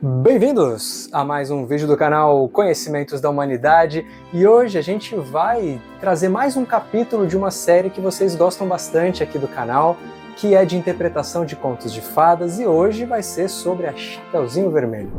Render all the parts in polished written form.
Bem-vindos a mais um vídeo do canal Conhecimentos da Humanidade, e hoje a gente vai trazer mais um capítulo de uma série que vocês gostam bastante aqui do canal, que é de interpretação de contos de fadas, e hoje vai ser sobre a Chapeuzinho Vermelho.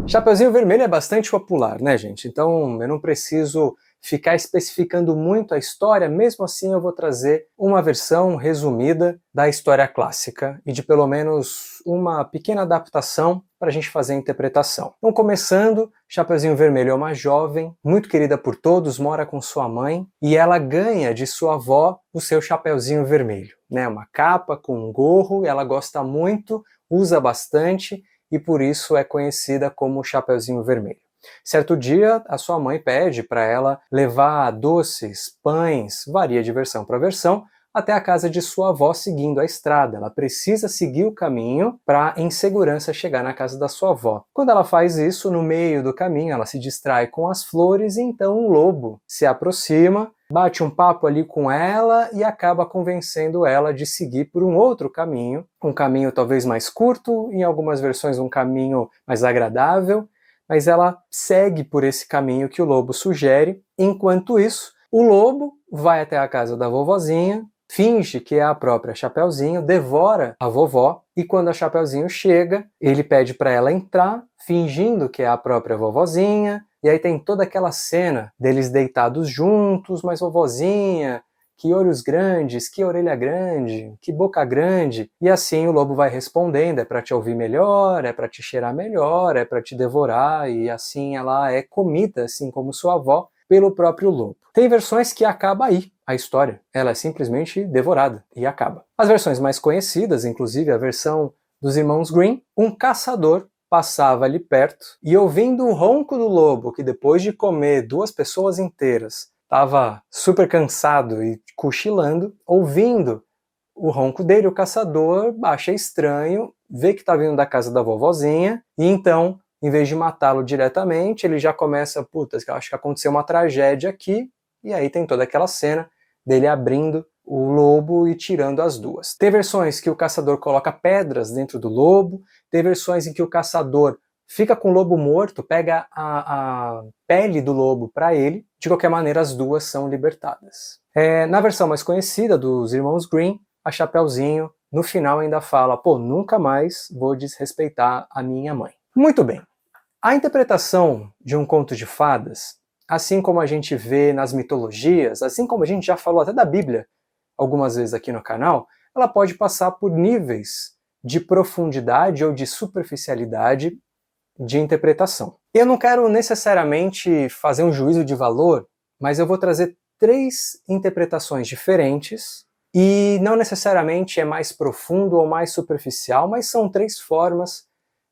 Chapeuzinho Vermelho é bastante popular, né, gente? Então eu não preciso ficar especificando muito a história, mesmo assim eu vou trazer uma versão resumida da história clássica e de pelo menos uma pequena adaptação para a gente fazer a interpretação. Então, começando, Chapeuzinho Vermelho é uma jovem, muito querida por todos, mora com sua mãe e ela ganha de sua avó o seu chapeuzinho vermelho, né? Uma capa com um gorro, ela gosta muito, usa bastante e por isso é conhecida como Chapeuzinho Vermelho. Certo dia, a sua mãe pede para ela levar doces, pães, varia de versão para versão, até a casa de sua avó seguindo a estrada. Ela precisa seguir o caminho para, em segurança, chegar na casa da sua avó. Quando ela faz isso, no meio do caminho, ela se distrai com as flores e então um lobo se aproxima, bate um papo ali com ela e acaba convencendo ela de seguir por um outro caminho, um caminho talvez mais curto, em algumas versões um caminho mais agradável, mas ela segue por esse caminho que o lobo sugere. Enquanto isso, o lobo vai até a casa da vovozinha, finge que é a própria Chapeuzinho, devora a vovó, e quando a Chapeuzinho chega, ele pede para ela entrar, fingindo que é a própria vovozinha, e aí tem toda aquela cena deles deitados juntos, mas vovozinha, que olhos grandes, que orelha grande, que boca grande. E assim o lobo vai respondendo, é para te ouvir melhor, é para te cheirar melhor, é para te devorar, e assim ela é comida, assim como sua avó, pelo próprio lobo. Tem versões que acaba aí a história, ela é simplesmente devorada e acaba. As versões mais conhecidas, inclusive a versão dos irmãos Grimm, um caçador passava ali perto e ouvindo o ronco do lobo, que depois de comer 2 pessoas inteiras, estava super cansado e cochilando, ouvindo o ronco dele, o caçador acha estranho, vê que está vindo da casa da vovozinha, e então, em vez de matá-lo diretamente, ele já começa, puta, acho que aconteceu uma tragédia aqui, e aí tem toda aquela cena dele abrindo o lobo e tirando as 2. Tem versões que o caçador coloca pedras dentro do lobo, tem versões em que o caçador fica com o lobo morto, pega a pele do lobo para ele. De qualquer maneira, as 2 são libertadas. Na versão mais conhecida dos irmãos Grimm, a Chapeuzinho, no final ainda fala, pô, nunca mais vou desrespeitar a minha mãe. Muito bem. A interpretação de um conto de fadas, assim como a gente vê nas mitologias, assim como a gente já falou até da Bíblia algumas vezes aqui no canal, ela pode passar por níveis de profundidade ou de superficialidade de interpretação. Eu não quero necessariamente fazer um juízo de valor, mas eu vou trazer 3 interpretações diferentes e não necessariamente é mais profundo ou mais superficial, mas são 3 formas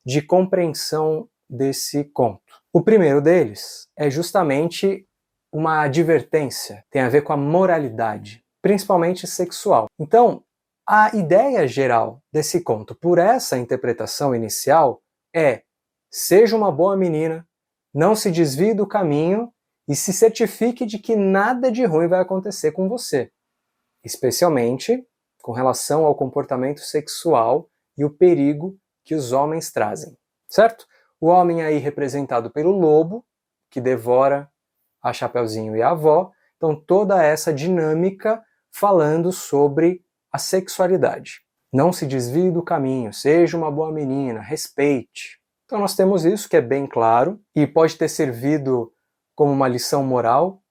de compreensão desse conto. O primeiro deles é justamente uma advertência, tem a ver com a moralidade, principalmente sexual. Então, a ideia geral desse conto, por essa interpretação inicial, é: seja uma boa menina, não se desvie do caminho e se certifique de que nada de ruim vai acontecer com você, especialmente com relação ao comportamento sexual e o perigo que os homens trazem, certo? O homem aí representado pelo lobo, que devora a Chapeuzinho e a avó, então toda essa dinâmica falando sobre a sexualidade. Não se desvie do caminho, seja uma boa menina, respeite. Então nós temos isso que é bem claro e pode ter servido como uma lição moral,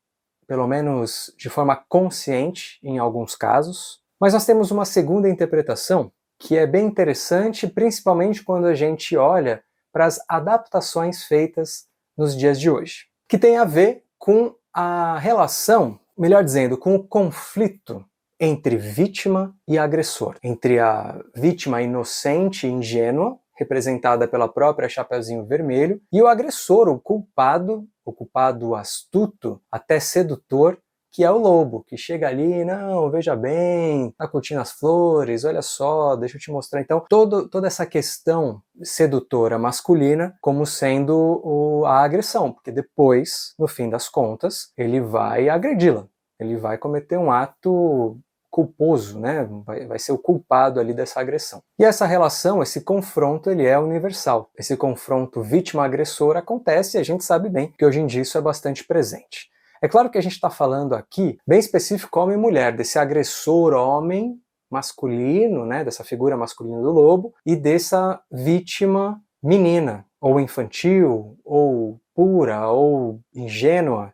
pelo menos de forma consciente em alguns casos. Mas nós temos uma segunda interpretação que é bem interessante, principalmente quando a gente olha para as adaptações feitas nos dias de hoje, que tem a ver com a relação, melhor dizendo, com o conflito entre vítima e agressor, entre a vítima inocente e ingênua, representada pela própria Chapeuzinho Vermelho, e o agressor, o culpado astuto, até sedutor, que é o lobo, que chega ali, não, veja bem, tá curtindo as flores, olha só, deixa eu te mostrar. Então, toda essa questão sedutora masculina como sendo a agressão, porque depois, no fim das contas, ele vai agredi-la, ele vai cometer um ato culposo, né? Vai ser o culpado ali dessa agressão. E essa relação, esse confronto, ele é universal. Esse confronto vítima-agressor acontece e a gente sabe bem que hoje em dia isso é bastante presente. É claro que a gente está falando aqui, bem específico, homem e mulher, desse agressor homem masculino, né, dessa figura masculina do lobo, e dessa vítima menina, ou infantil, ou pura, ou ingênua,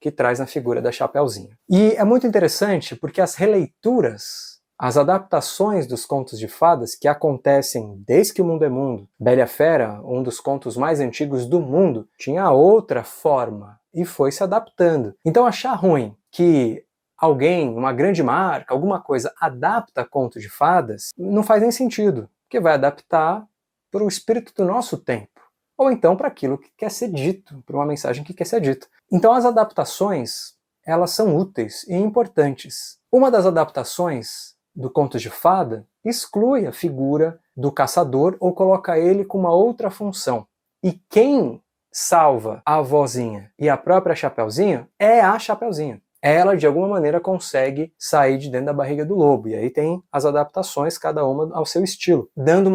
que traz na figura da Chapeuzinho. E é muito interessante porque as releituras, as adaptações dos contos de fadas que acontecem desde que o mundo é mundo, Bela e a Fera, um dos contos mais antigos do mundo, tinha outra forma e foi se adaptando. Então achar ruim que alguém, uma grande marca, alguma coisa adapta conto de fadas, não faz nem sentido, porque vai adaptar para o espírito do nosso tempo, ou então para aquilo que quer ser dito, para uma mensagem que quer ser dita. Então as adaptações, elas são úteis e importantes. Uma das adaptações do conto de fada exclui a figura do caçador ou coloca ele com uma outra função. E quem salva a avózinha e a própria Chapeuzinho é a Chapeuzinho. Ela, de alguma maneira, consegue sair de dentro da barriga do lobo. E aí tem as adaptações, cada uma ao seu estilo, dando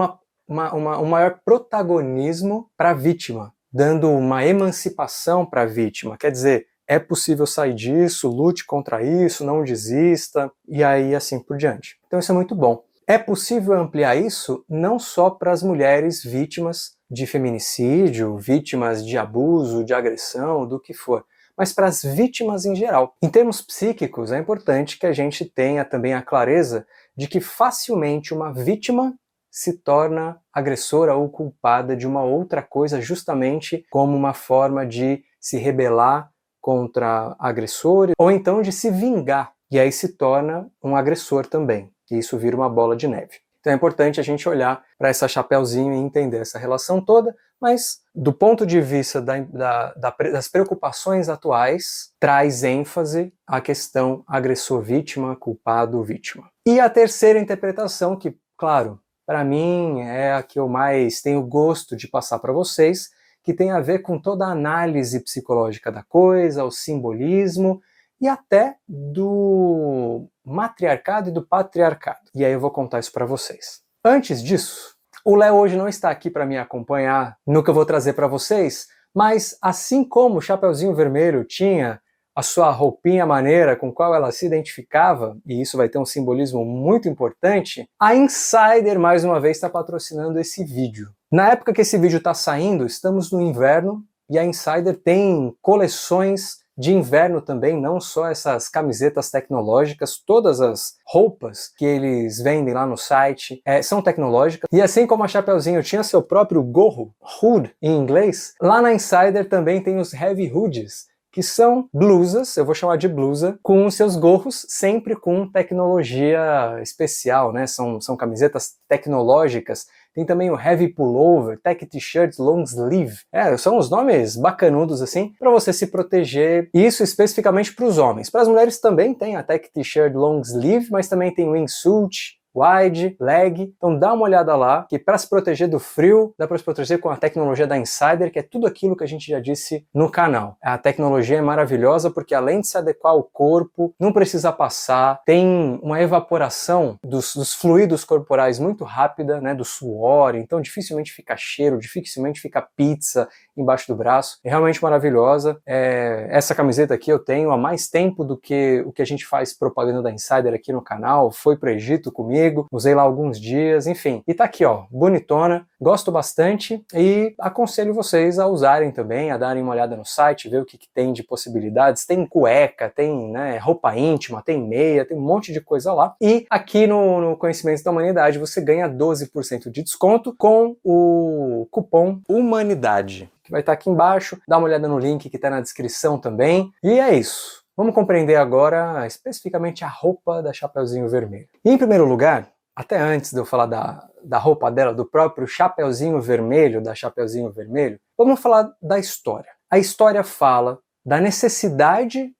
um maior protagonismo para a vítima, dando uma emancipação para a vítima. Quer dizer, é possível sair disso, lute contra isso, não desista, e aí assim por diante. Então isso é muito bom. É possível ampliar isso não só para as mulheres vítimas de feminicídio, vítimas de abuso, de agressão, do que for, mas para as vítimas em geral. Em termos psíquicos, é importante que a gente tenha também a clareza de que facilmente uma vítima se torna agressora ou culpada de uma outra coisa, justamente como uma forma de se rebelar contra agressores, ou então de se vingar, e aí se torna um agressor também, e isso vira uma bola de neve. Então é importante a gente olhar para essa Chapeuzinho e entender essa relação toda, mas do ponto de vista das preocupações atuais, traz ênfase à questão agressor-vítima, culpado-vítima. E a terceira interpretação, que, claro, para mim é a que eu mais tenho gosto de passar para vocês, que tem a ver com toda a análise psicológica da coisa, o simbolismo e até do matriarcado e do patriarcado. E aí eu vou contar isso para vocês. Antes disso, o Léo hoje não está aqui para me acompanhar no que eu vou trazer para vocês, mas assim como o Chapeuzinho Vermelho tinha a sua roupinha maneira com qual ela se identificava, e isso vai ter um simbolismo muito importante, a Insider mais uma vez está patrocinando esse vídeo. Na época que esse vídeo está saindo, estamos no inverno e a Insider tem coleções de inverno também, não só essas camisetas tecnológicas, todas as roupas que eles vendem lá no site são tecnológicas. E assim como a Chapeuzinho tinha seu próprio gorro, hood em inglês, lá na Insider também tem os heavy hoodies, que são blusas, eu vou chamar de blusa, com os seus gorros sempre com tecnologia especial, né? São camisetas tecnológicas. Tem também o Heavy Pullover, Tech T-Shirt Long Sleeve. São os nomes bacanudos assim, para você se proteger. Isso especificamente para os homens. Para as mulheres também tem a Tech T-Shirt Long Sleeve, mas também tem o wingsuit, wide, leg. Então dá uma olhada lá, que para se proteger do frio, dá para se proteger com a tecnologia da Insider, que é tudo aquilo que a gente já disse no canal. A tecnologia é maravilhosa porque além de se adequar ao corpo, não precisa passar, tem uma evaporação dos fluidos corporais muito rápida, né, do suor, então dificilmente fica cheiro, dificilmente fica pizza embaixo do braço. É realmente maravilhosa. Essa camiseta aqui eu tenho há mais tempo do que o que a gente faz propaganda da Insider aqui no canal. Foi para o Egito comigo, usei lá alguns dias, enfim. E tá aqui, ó, bonitona, gosto bastante e aconselho vocês a usarem também, a darem uma olhada no site, ver o que tem de possibilidades. Tem cueca, tem, né, roupa íntima, tem meia, tem um monte de coisa lá. E aqui no Conhecimentos da Humanidade você ganha 12% de desconto com o cupom HUMANIDADE, que vai estar aqui embaixo. Dá uma olhada no link que está na descrição também. E é isso. Vamos compreender agora especificamente a roupa da Chapeuzinho Vermelho. E em primeiro lugar, até antes de eu falar da roupa dela, do próprio Chapeuzinho Vermelho, da Chapeuzinho Vermelho, vamos falar da história. A história fala da necessidade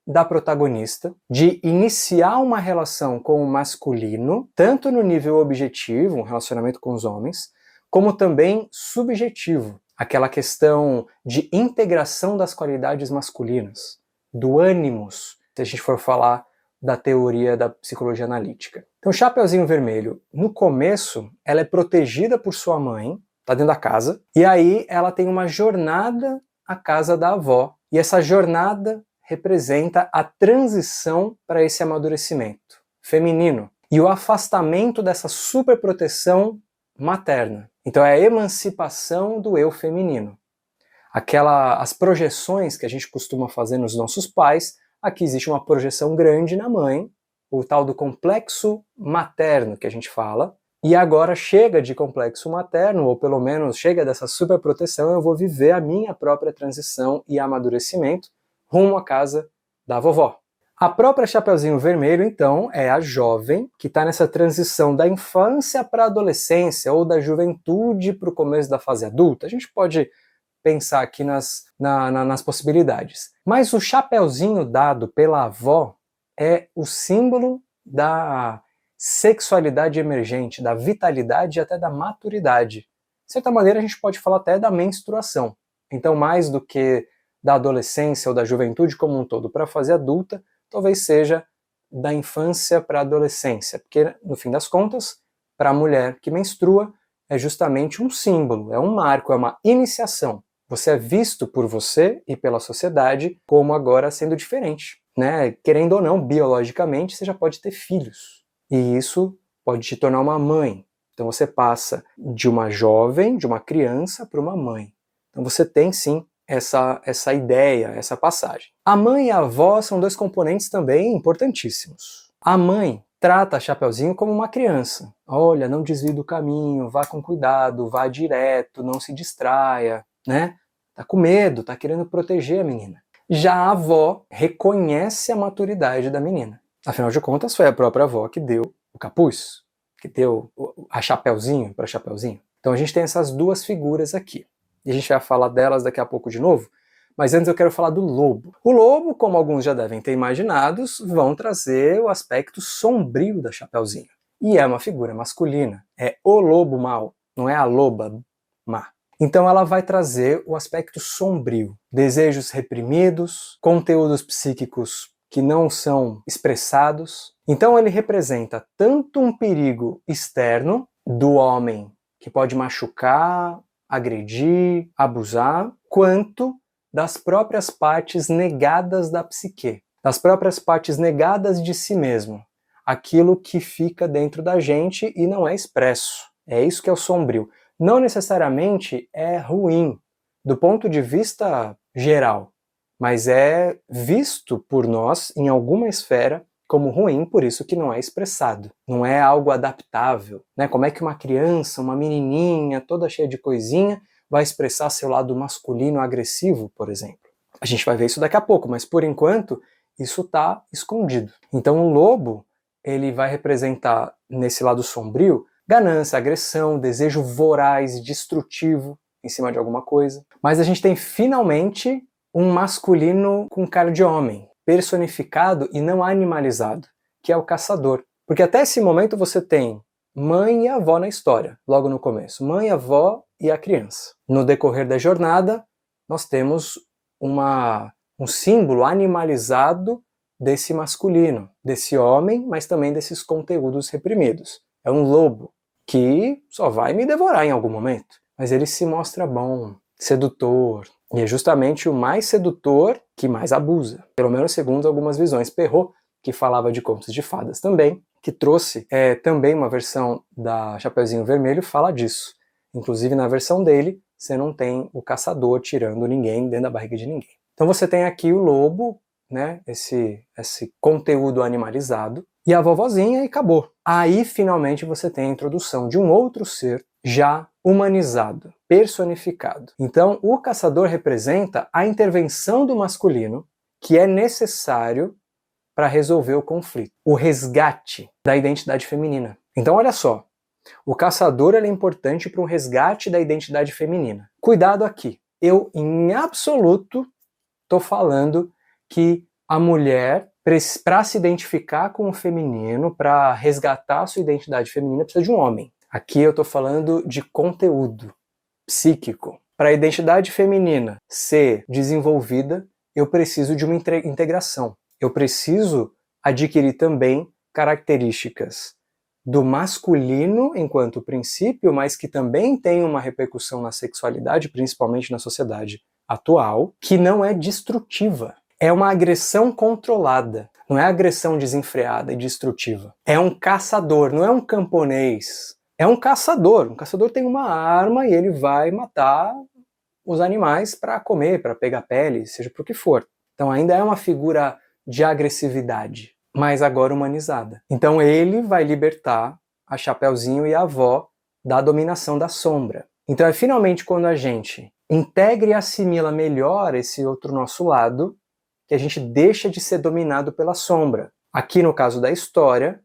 da protagonista de iniciar uma relação com o masculino, tanto no nível objetivo, um relacionamento com os homens, como também subjetivo, aquela questão de integração das qualidades masculinas, do ânimos, se a gente for falar da teoria da psicologia analítica. Então, o Chapeuzinho Vermelho, no começo, ela é protegida por sua mãe, tá dentro da casa, e aí ela tem uma jornada à casa da avó, e essa jornada representa a transição para esse amadurecimento feminino e o afastamento dessa superproteção materna. Então é a emancipação do eu feminino. As projeções que a gente costuma fazer nos nossos pais, aqui existe uma projeção grande na mãe, o tal do complexo materno que a gente fala, e agora chega de complexo materno, ou pelo menos chega dessa superproteção, eu vou viver a minha própria transição e amadurecimento rumo à casa da vovó. A própria Chapeuzinho Vermelho, então, é a jovem que está nessa transição da infância para a adolescência, ou da juventude para o começo da fase adulta. A gente pode pensar aqui nas possibilidades. Mas o chapeuzinho dado pela avó é o símbolo da sexualidade emergente, da vitalidade e até da maturidade. De certa maneira, a gente pode falar até da menstruação. Então, mais do que da adolescência ou da juventude como um todo para a fase adulta, talvez seja da infância para a adolescência, porque, no fim das contas, para a mulher que menstrua, é justamente um símbolo, é um marco, é uma iniciação. Você é visto por você e pela sociedade como agora sendo diferente, né? Querendo ou não, biologicamente, você já pode ter filhos. E isso pode te tornar uma mãe. Então você passa de uma jovem, de uma criança, para uma mãe. Então você tem sim essa ideia, essa passagem. A mãe e a avó são dois componentes também importantíssimos. A mãe trata a Chapeuzinho como uma criança. Olha, não desvie do caminho, vá com cuidado, vá direto, não se distraia, né? Tá com medo, tá querendo proteger a menina. Já a avó reconhece a maturidade da menina. Afinal de contas, foi a própria avó que deu o capuz, que deu a Chapeuzinho para Chapeuzinho. Então a gente tem essas duas figuras aqui. E a gente vai falar delas daqui a pouco de novo, mas antes eu quero falar do lobo. O lobo, como alguns já devem ter imaginado, vão trazer o aspecto sombrio da Chapeuzinho. E é uma figura masculina, é o lobo mau, não é a loba má. Então ela vai trazer o aspecto sombrio, desejos reprimidos, conteúdos psíquicos que não são expressados. Então ele representa tanto um perigo externo do homem que pode machucar, agredir, abusar, quanto das próprias partes negadas da psique, das próprias partes negadas de si mesmo, aquilo que fica dentro da gente e não é expresso. É isso que é o sombrio. Não necessariamente é ruim, do ponto de vista geral, mas é visto por nós, em alguma esfera, como ruim, por isso que não é expressado. Não é algo adaptável, né? Como é que uma criança, uma menininha, toda cheia de coisinha, vai expressar seu lado masculino agressivo, por exemplo? A gente vai ver isso daqui a pouco, mas por enquanto, isso está escondido. Então o lobo, ele vai representar, nesse lado sombrio, ganância, agressão, desejo voraz e destrutivo em cima de alguma coisa. Mas a gente tem finalmente um masculino com cara de homem, personificado e não animalizado, que é o caçador. Porque até esse momento você tem mãe e avó na história, logo no começo. Mãe, avó e a criança. No decorrer da jornada, nós temos um símbolo animalizado desse masculino, desse homem, mas também desses conteúdos reprimidos. É um lobo que só vai me devorar em algum momento. Mas ele se mostra bom, sedutor. E é justamente o mais sedutor que mais abusa. Pelo menos segundo algumas visões. Perrault, que falava de contos de fadas também, que trouxe também uma versão da Chapeuzinho Vermelho, fala disso. Inclusive na versão dele, você não tem o caçador tirando ninguém dentro da barriga de ninguém. Então você tem aqui o lobo, né, esse conteúdo animalizado, e a vovozinha e acabou. Aí finalmente você tem a introdução de um outro ser já humanizado, personificado. Então o caçador representa a intervenção do masculino que é necessário para resolver o conflito, o resgate da identidade feminina. Então olha só, o caçador é importante para o resgate da identidade feminina. Cuidado aqui, eu em absoluto estou falando que a mulher, para se identificar com o feminino, para resgatar a sua identidade feminina, precisa de um homem. Aqui eu estou falando de conteúdo psíquico. Para a identidade feminina ser desenvolvida, eu preciso de uma integração. Eu preciso adquirir também características do masculino enquanto princípio, mas que também tem uma repercussão na sexualidade, principalmente na sociedade atual, que não é destrutiva. É uma agressão controlada, não é agressão desenfreada e destrutiva. É um caçador, não é um camponês. É um caçador. Um caçador tem uma arma e ele vai matar os animais para comer, para pegar pele, seja por que for. Então ainda é uma figura de agressividade, mas agora humanizada. Então ele vai libertar a Chapeuzinho e a avó da dominação da sombra. Então é finalmente quando a gente integra e assimila melhor esse outro nosso lado, que a gente deixa de ser dominado pela sombra. Aqui no caso da história,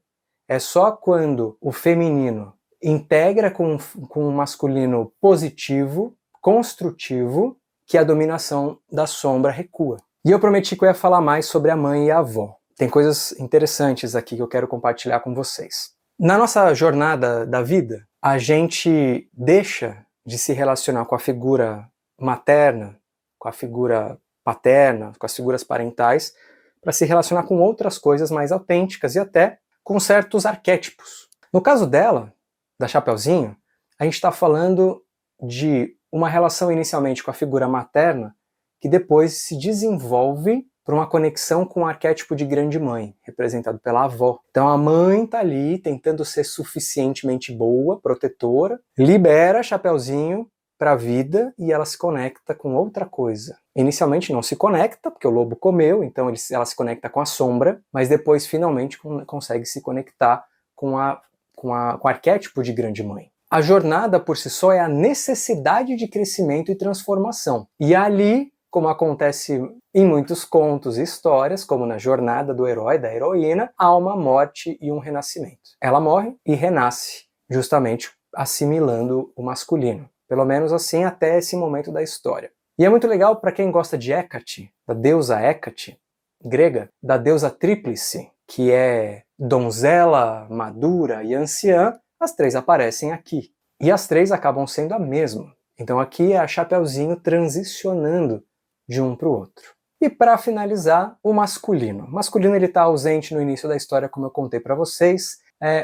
é só quando o feminino integra com o masculino positivo, construtivo, que a dominação da sombra recua. E eu prometi que eu ia falar mais sobre a mãe e a avó. Tem coisas interessantes aqui que eu quero compartilhar com vocês. Na nossa jornada da vida, a gente deixa de se relacionar com a figura materna, com a figura paterna, com as figuras parentais, para se relacionar com outras coisas mais autênticas e até com certos arquétipos. No caso dela, da Chapeuzinho, a gente está falando de uma relação inicialmente com a figura materna que depois se desenvolve para uma conexão com o arquétipo de grande mãe, representado pela avó. Então a mãe está ali tentando ser suficientemente boa, protetora, libera a Chapeuzinho para a vida e ela se conecta com outra coisa. Inicialmente não se conecta, porque o lobo comeu, então ela se conecta com a sombra, mas depois finalmente consegue se conectar com o arquétipo de grande mãe. A jornada por si só é a necessidade de crescimento e transformação. E ali, como acontece em muitos contos e histórias, como na jornada do herói, da heroína, há uma morte e um renascimento. Ela morre e renasce, justamente assimilando o masculino. Pelo menos assim até esse momento da história. E é muito legal para quem gosta de Hécate, da deusa Hécate, grega, da deusa tríplice, que é donzela, madura e anciã. As três aparecem aqui. E as três acabam sendo a mesma. Então aqui é a Chapeuzinho transicionando de um para o outro. E para finalizar, o masculino. O masculino está ausente no início da história, como eu contei para vocês,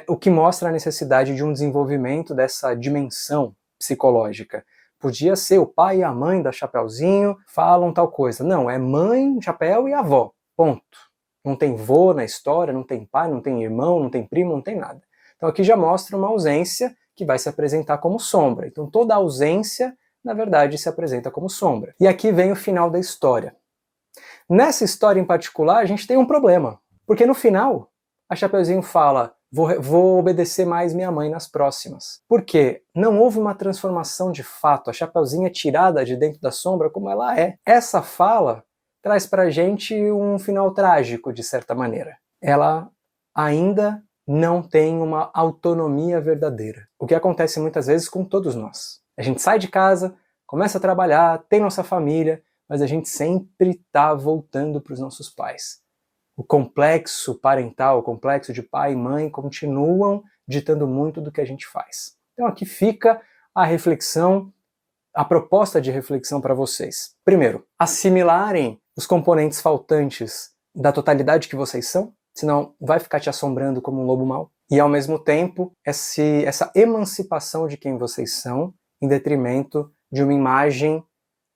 o que mostra a necessidade de um desenvolvimento dessa dimensão psicológica. Podia ser o pai e a mãe da Chapeuzinho falam tal coisa. Não, é mãe, chapéu e avó. Ponto. Não tem vô na história, não tem pai, não tem irmão, não tem primo, não tem nada. Então aqui já mostra uma ausência que vai se apresentar como sombra. Então toda ausência, na verdade, se apresenta como sombra. E aqui vem o final da história. Nessa história em particular, a gente tem um problema. Porque no final, a Chapeuzinho fala: vou obedecer mais minha mãe nas próximas. Porque não houve uma transformação de fato. A Chapeuzinho é tirada de dentro da sombra como ela é. Essa fala traz pra gente um final trágico, de certa maneira. Ela ainda não tem uma autonomia verdadeira. O que acontece muitas vezes com todos nós. A gente sai de casa, começa a trabalhar, tem nossa família, mas a gente sempre está voltando para os nossos pais. O complexo parental, o complexo de pai e mãe continuam ditando muito do que a gente faz. Então aqui fica a reflexão, a proposta de reflexão para vocês. Primeiro, assimilarem os componentes faltantes da totalidade que vocês são, senão vai ficar te assombrando como um lobo mau. E ao mesmo tempo, essa emancipação de quem vocês são, em detrimento de uma imagem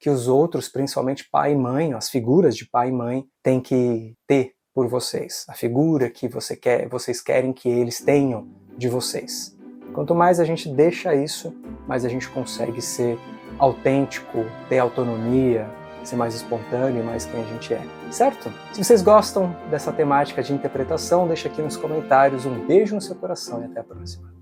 que os outros, principalmente pai e mãe, as figuras de pai e mãe, têm que ter por vocês. A figura que vocês querem que eles tenham de vocês. Quanto mais a gente deixa isso, mais a gente consegue ser autêntico, ter autonomia, ser mais espontâneo, mais quem a gente é, certo? Se vocês gostam dessa temática de interpretação, deixa aqui nos comentários. Um beijo no seu coração e até a próxima.